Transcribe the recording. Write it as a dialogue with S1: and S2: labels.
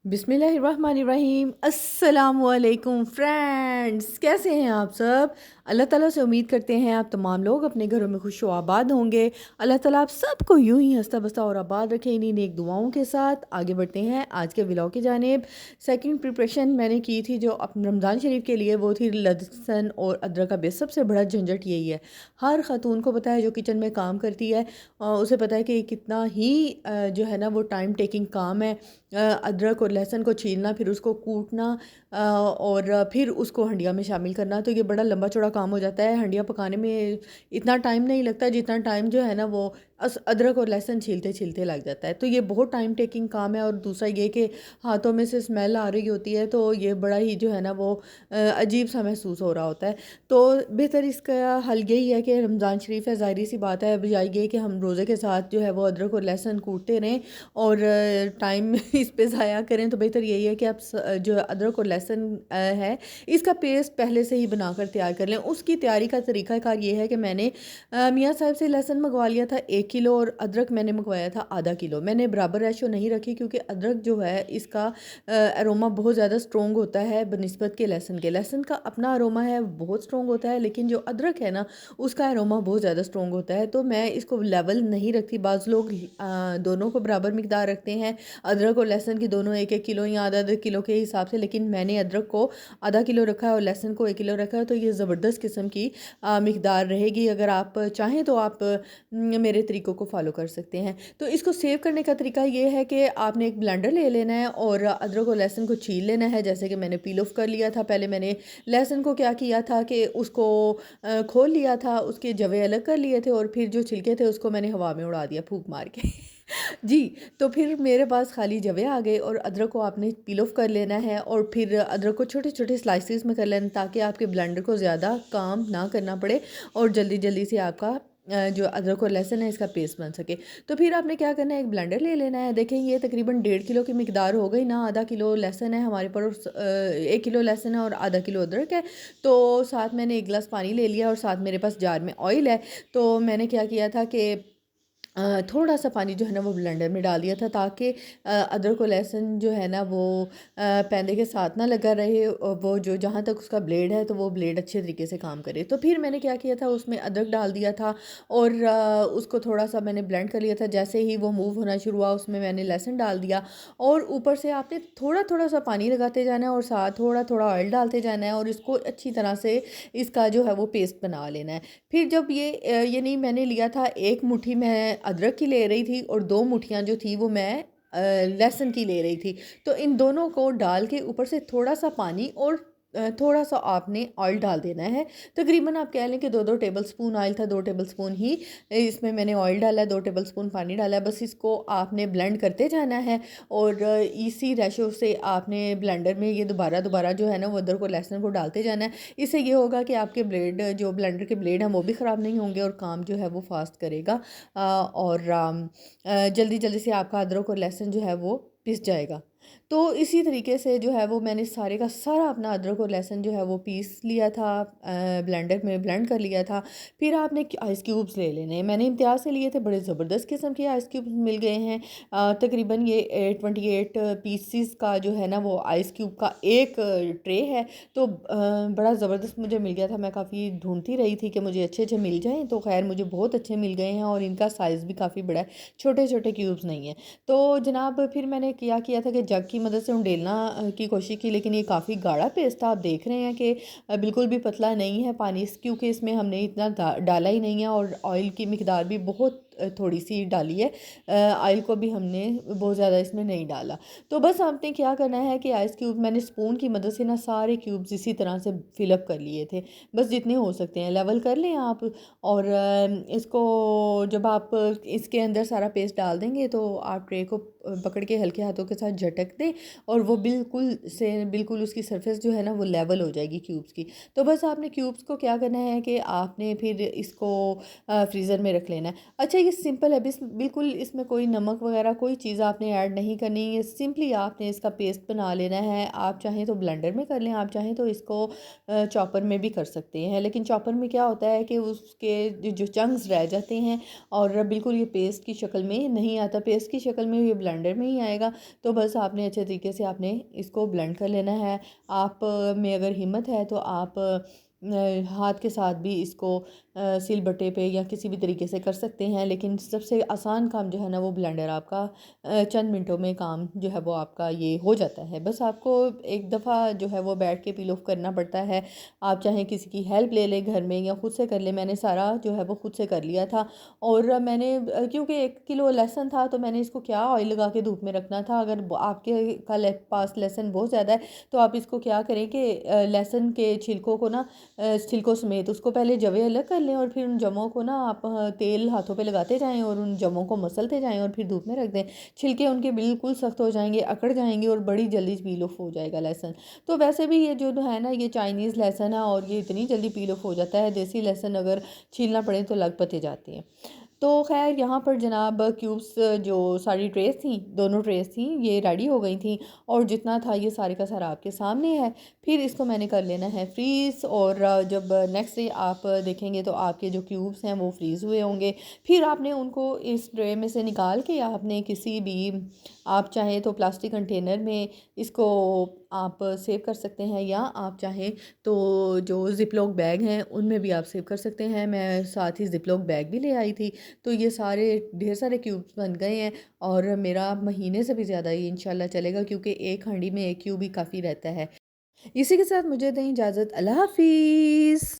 S1: बिस्मिल्लाहिर्रहमानिर्रहीम। अस्सलामुअलैकुम फ्रेंड्स, कैसे हैं आप सब। अल्लाह ताला से उम्मीद करते हैं आप तमाम लोग अपने घरों में खुश व आबाद होंगे। अल्लाह ताला आप सबको यूं ही हंसता बसता और आबाद रखें। इन्हीं नेक दुआओं के साथ आगे बढ़ते हैं आज के व्लॉग की जानिब। सेकंड प्रिपरेशन मैंने की थी जो अपने रमज़ान शरीफ के लिए, वो थी लहसुन और अदरक का बेस। सबसे बड़ा झंझट यही है, हर ख़ातून को पता है जो किचन में काम करती है, उसे पता है कि कितना ही जो है ना वो टाइम टेकिंग काम है। अदरक और लहसुन को छीलना, फिर उसको कूटना और फिर उसको हंडिया में शामिल करना, तो ये बड़ा लंबा चौड़ा काम हो जाता है। हंडिया पकाने में इतना टाइम नहीं लगता जितना टाइम जो है ना वो अदरक और लहसुन छीलते छीलते लग जाता है। तो ये बहुत टाइम टेकिंग काम है। और दूसरा ये कि हाथों में से स्मेल आ रही होती है, तो ये बड़ा ही जो है ना वो अजीब सा महसूस हो रहा होता है। तो बेहतर इसका हल यही है कि रमज़ान शरीफ है, ज़ाहिर सी बात है, बजाय ये कि हम रोज़े के साथ जो है वो अदरक और लहसुन कूटते रहें और टाइम इस पे ज़ाया करें, तो बेहतर यही है कि आप जो अदरक और लहसुन है इसका पेस्ट पहले से ही बनाकर तैयार कर लें। उसकी तैयारी का तरीकाकार ये है कि मैंने मियाँ साहब से लहसुन मंगवा लिया था 1 किलो और अदरक मैंने मंगवाया था आधा किलो। मैंने बराबर रेशो नहीं रखी क्योंकि अदरक जो है इसका अरोमा बहुत ज़्यादा स्ट्रॉन्ग होता है बनिस्बत के लहसुन के। लहसुन का अपना अरोमा है बहुत स्ट्रॉन्ग होता है, लेकिन जो अदरक है ना उसका अरोमा बहुत ज़्यादा स्ट्रॉन्ग होता है। तो मैं इसको लेवल नहीं रखती। बाज़ लोग दोनों को बराबर मिकदार रखते हैं, अदरक और लहसुन की दोनों 1-1 किलो या आधा आधा किलो के हिसाब से, लेकिन मैंने अदरक को आधा किलो रखा है और लहसुन को 1 किलो रखा है। तो ये ज़बरदस्त किस्म की मिकदार रहेगी। अगर आप चाहें तो आप मेरे तरीक़ों को फॉलो कर सकते हैं। तो इसको सेव करने का तरीका ये है कि आपने एक ब्लेंडर ले लेना है और अदरक और लहसुन को छील लेना है, जैसे कि मैंने पील ऑफ कर लिया था। पहले मैंने लहसुन को क्या किया था कि उसको खोल लिया था, उसके जवे अलग कर लिए थे और फिर जो छिलके थे उसको मैंने हवा में उड़ा दिया फूंक मार के जी। तो फिर मेरे पास खाली जवे आ गए और अदरक को आपने पील ऑफ कर लेना है और फिर अदरक को छोटे छोटे स्लाइसेस में कर लेना, ताकि आपके ब्लेंडर को ज़्यादा काम ना करना पड़े और जल्दी जल्दी से आपका जो अदरक और लहसुन है इसका पेस्ट बन सके। तो फिर आपने क्या करना है, एक ब्लेंडर ले लेना है। देखें ये तकरीबन 1.5 किलो की मिकदार हो गई ना। आधा किलो लहसुन है हमारे पास, 1 किलो लहसुन है और आधा किलो अदरक है। तो साथ मैंने 1 गिलास पानी ले लिया और साथ मेरे पास जार में ऑयल है। तो मैंने क्या किया था कि थोड़ा सा पानी जो है ना वो ब्लेंडर में डाल दिया था, ताकि अदरक और लहसुन जो है ना वो पैंदे के साथ ना लगा रहे, और वो जो जहाँ तक उसका ब्लेड है तो वो ब्लेड अच्छे तरीके से काम करे। तो फिर मैंने क्या किया था, उसमें अदरक डाल दिया था और उसको थोड़ा सा मैंने ब्लेंड कर लिया था। जैसे ही वो मूव होना शुरू हुआ उसमें मैंने लहसुन डाल दिया और ऊपर से आपने थोड़ा थोड़ा सा पानी लगाते जाना है और साथ थोड़ा थोड़ा ऑयल डालते जाना है और इसको अच्छी तरह से इसका जो है वो पेस्ट बना लेना है। फिर जब ये नहीं, मैंने लिया था एक मुट्ठी मैं अदरक की ले रही थी और 2 मुट्ठियाँ जो थी वो मैं लहसुन की ले रही थी। तो इन दोनों को डाल के ऊपर से थोड़ा सा पानी और थोड़ा सा आपने ऑयल डाल देना है। तकरीबन आप कह लें कि 2-2 टेबल स्पून ऑयल था, 2 टेबल स्पून ही इसमें मैंने ऑयल डाला है, 2 टेबल स्पून पानी डाला है। बस इसको आपने ब्लेंड करते जाना है और इसी रेशो से आपने ब्लेंडर में ये दोबारा दोबारा जो है ना वो अदरक और लहसुन को डालते जाना है। इससे ये होगा कि आपके ब्लेड, जो ब्लेंडर के ब्लेड हैं वो भी ख़राब नहीं होंगे और काम जो है वो फास्ट करेगा और जल्दी जल्दी से आपका अदरक और लहसुन जो है वो पिस जाएगा। तो इसी तरीके से जो है वो मैंने सारे का सारा अपना अदरक और लहसुन जो है वो पीस लिया था, ब्लेंडर में ब्लेंड कर लिया था। फिर आपने आइस क्यूब्स ले लेने हैं। मैंने इम्तियाज़ से लिए थे, बड़े ज़बरदस्त किस्म के आइस क्यूब्स मिल गए हैं। तकरीबन ये 28 पीसीस का जो है ना वो आइस क्यूब का एक ट्रे है। तो बड़ा ज़बरदस्त मुझे मिल गया था। मैं काफ़ी ढूंढती रही थी कि मुझे अच्छे अच्छे मिल जाएँ, तो खैर मुझे बहुत अच्छे मिल गए हैं और इनका साइज़ भी काफ़ी बड़ा है, छोटे छोटे क्यूब्स नहीं है। तो जनाब फिर मैंने क्या किया था कि जग की मदद से उंडेलना की कोशिश की, लेकिन ये काफ़ी गाढ़ा पेस्ट था। आप देख रहे हैं कि बिल्कुल भी पतला नहीं है पानी, क्योंकि इसमें हमने इतना डाला ही नहीं है और ऑयल की मिकदार भी बहुत थोड़ी सी डाली है। ऑयल को भी हमने बहुत ज़्यादा इसमें नहीं डाला। तो बस आपने क्या करना है कि आइस क्यूब मैंने स्पून की मदद से ना सारे क्यूब्स इसी तरह से फिलअप कर लिए थे। बस जितने हो सकते हैं लेवल कर लें आप। और इसको जब आप इसके अंदर सारा पेस्ट डाल देंगे तो आप ट्रे को पकड़ के हल्के हाथों के साथ झटक दें और वो बिल्कुल उसकी सरफेस जो है ना वो लेवल हो जाएगी क्यूब्स की। तो बस आपने क्यूब्स को क्या करना है कि आपने फिर इसको फ्रीज़र में रख लेना है। अच्छा, ये सिंपल है, बिल्कुल इसमें कोई नमक वगैरह कोई चीज़ आपने ऐड नहीं करनी है। सिंपली आपने इसका पेस्ट बना लेना है। आप चाहें तो ब्लेंडर में कर लें, आप चाहें तो इसको चॉपर में भी कर सकते हैं। लेकिन चॉपर में क्या होता है कि उसके जो चंक्स रह जाते हैं और बिल्कुल ये पेस्ट की शक्ल में नहीं आता। पेस्ट की शक्ल में ये ब्लेंडर में ही आएगा। तो बस आपने अच्छे तरीके से आपने इसको ब्लेंड कर लेना है। आप में अगर हिम्मत है तो आप हाथ के साथ भी इसको सिलबट्टे पे या किसी भी तरीके से कर सकते हैं। लेकिन सबसे आसान काम जो है ना वो ब्लेंडर आपका चंद मिनटों में काम जो है वो आपका ये हो जाता है। बस आपको एक दफ़ा जो है वो बैठ के पील ऑफ करना पड़ता है। आप चाहे किसी की हेल्प ले लें घर में या ख़ुद से कर लें। मैंने सारा जो है वो खुद से कर लिया था। और मैंने क्योंकि 1 किलो लहसुन था तो मैंने इसको क्या ऑयल लगा के धूप में रखना था। अगर आपके पास लहसुन बहुत ज़्यादा है तो आप इसको क्या करें कि लहसुन के छिलकों को ना छिलकों समेत उसको पहले जवे अलग कर लें और फिर उन जमों को ना आप तेल हाथों पे लगाते जाएं और उन जमों को मसलते जाएं और फिर धूप में रख दें। छिलके उनके बिल्कुल सख्त हो जाएंगे, अकड़ जाएंगे और बड़ी जल्दी पील ऑफ हो जाएगा लहसुन। तो वैसे भी ये जो है ना ये चाइनीज़ लहसुन है और ये इतनी जल्दी पील ऑफ हो जाता है। देसी लहसुन अगर छीलना पड़े तो लग पते जाते हैं। तो खैर यहाँ पर जनाब क्यूब्स जो सारी ट्रेस थी, दोनों ट्रेस थी, ये रेडी हो गई थी और जितना था ये सारे का सारा आपके सामने है। फिर इसको मैंने कर लेना है फ्रीज़ और जब नेक्स्ट डे आप देखेंगे तो आपके जो क्यूब्स हैं वो फ्रीज़ हुए होंगे। फिर आपने उनको इस ट्रे में से निकाल के आपने किसी भी आप चाहें तो प्लास्टिक कंटेनर में इसको आप सेव कर सकते हैं या आप चाहें तो जो ज़िपलॉक बैग हैं उनमें भी आप सेव कर सकते हैं। मैं साथ ही ज़िपलॉक बैग भी ले आई थी। तो ये सारे ढेर सारे क्यूब्स बन गए हैं और मेरा महीने से भी ज़्यादा ये इंशाल्लाह चलेगा क्योंकि एक हांडी में एक क्यूब ही काफ़ी रहता है। इसी के साथ मुझे दें इजाज़त। अल्लाह हाफ़िज़।